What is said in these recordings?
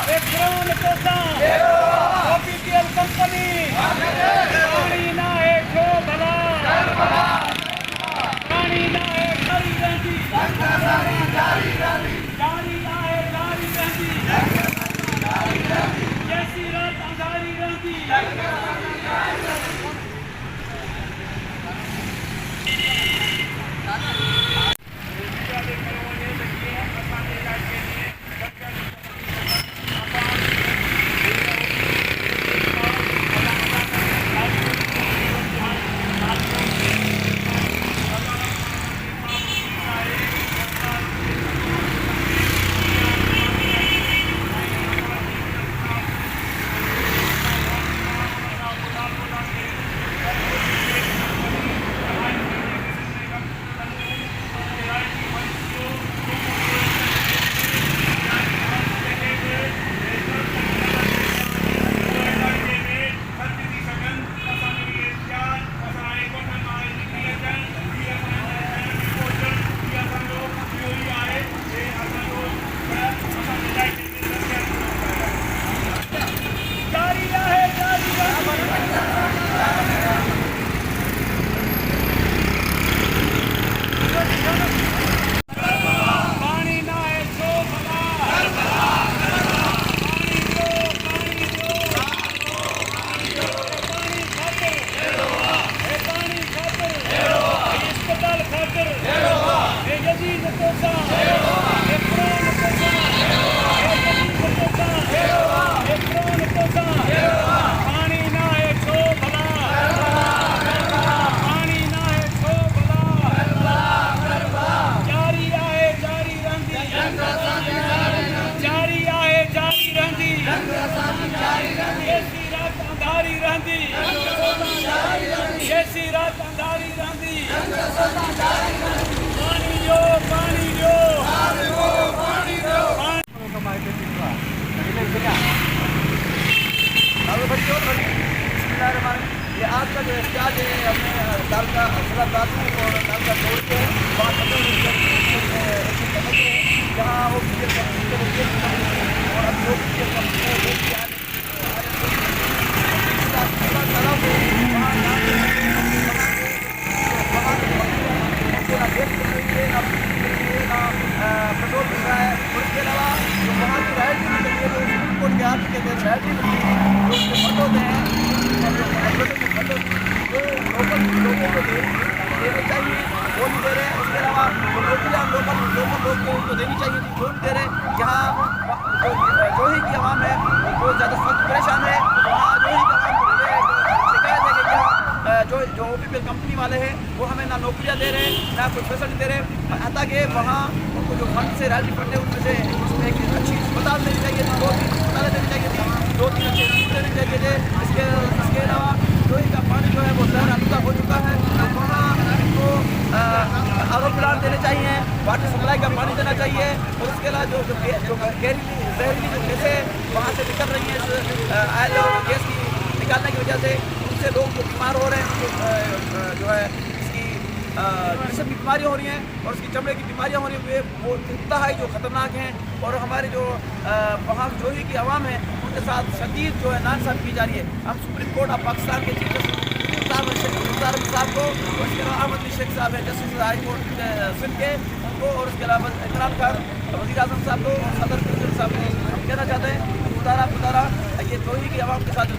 विक्रम कोसा OPPL company पानी ना है जो भला पानी ना है जारी रहती जारी ना है जारी रहती जैसी रात अंधारी रहती ये आज का जो स्टार्ट है हमने दाल का असला दातू और दाल का तोड़ के वहाँ जहाँ वो और अब लोग पेट्रोल मिल रहा है और इसके अलावा जो वहाँ की राइड भी मिलती है तो सुप्रीम कोर्ट के हाथ के राइड भी मिलती है जो उसके फंड होते हैं जो लोकल लोगों को देने चाहिए वो नहीं दे रहे हैं। उसके अलावा नौकरियाँ लोकल लोग को उनको देनी चाहिए थी वो नहीं दे रहे। यहाँ जो ही की आवाम है वो ज़्यादा सख्त परेशान है। वहाँ जो ही की आवाम को शिकायत है कि यहाँ जो OPPL कंपनी वाले हैं वो हमें ना नौकरियाँ दे रहे हैं ना कोई फैसिलिटी दे रहे हैं। हता कि वहाँ उनको जो फंड से रैली फंड है उनमें से उसमें एक अच्छी अस्पताल देनी चाहिए थी, 2-3 अस्पतालें देनी चाहिए थी, 2-3 अच्छे स्कूल देने चाहिए थे। इसके अलावा जोही का पानी जो है वो शहर आलूदा हो चुका है तो वहाँ को RO प्लांट देने चाहिए, वाटर सप्लाई का पानी देना चाहिए। और उसके अलावा जो जहरीली जो गैसें वहाँ से निकल रही हैं ऑयल और गैस की निकालने की वजह से उनसे लोग जो बीमार हो रहे हैं जो है इसकी जिसम की बीमारियाँ हो रही हैं और उसकी चमड़े की बीमारियाँ हो रही हैं वो इंतहाई जो ख़तरनाक हैं। और हमारे जो वहाँ जोही की आवाम है उनके साथ शदीद जो है नाइंसाफ़ी की जा रही है। हम सुप्रीम कोर्ट ऑफ पाकिस्तान के चीफ जस्टिस साहब को और उसके अलावा अहमद शेख साहब है जस्टिस हाई कोर्ट सिंध के उनको और उसके अलावा इमरान खान वज़ीर आज़म साहब को सदर प्रेसिडेंट साहब को हम कहना चाहते हैं खुदारा ये जोही की आवाम के साथ जो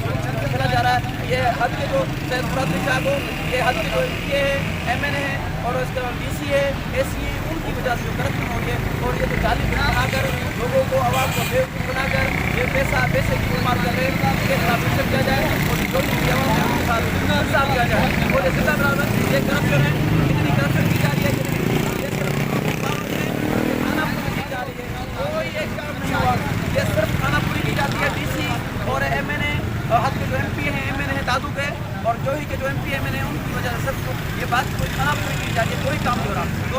खेला जा रहा है ये हद के जो सैयद मुराद साहब को ये हद के जो MPA है MNA है और उसके अलावा DC है AC है उनकी वजह से जो करप्शन हो रही है और ये जो जाली बनाकर लोगों को आवाम को बेवकूफ़ बनाकर ये पैसे की इस्तेमाल कर रहे हैं इसके खिलाफ एक्शन किया जाए और जोही की आवाम के साथ इंसाफ किया जाए। और ये जिला बराबर ये करप्शन है इतनी करप्शन की जा रही है कोई एक काम नहीं हुआ। ये सिर्फ खानापुरी की जाती है DC और MNA हद के जो MP हैं MNA हैं दादू के और जोही के जो MP MNA उनकी वजह से सिर्फ ये बात कोई खानापुरी की जाती है कोई काम नहीं हो रहा। तो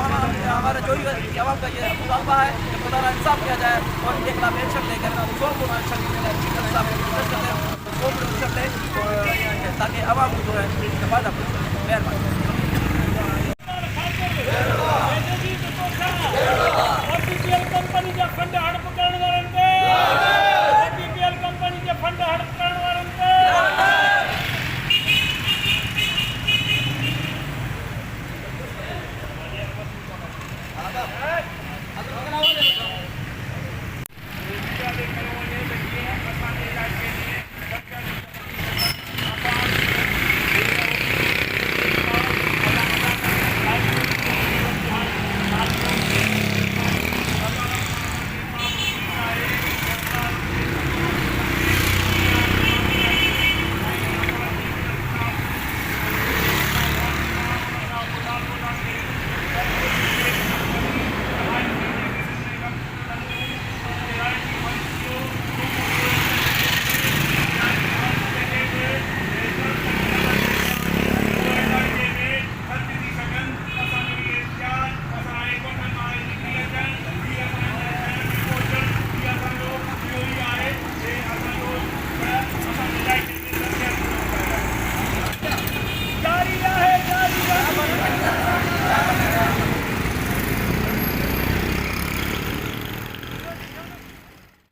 हमारा जोही की आवाम का ये मुतालबा है कि खुदा इंसाफ किया जाए और इनके खिलाफ एक्शन लेकर जो को एक्शन लें ताकि आवाम को जो है इसका फायदा पहुँचे। मेहरबानी।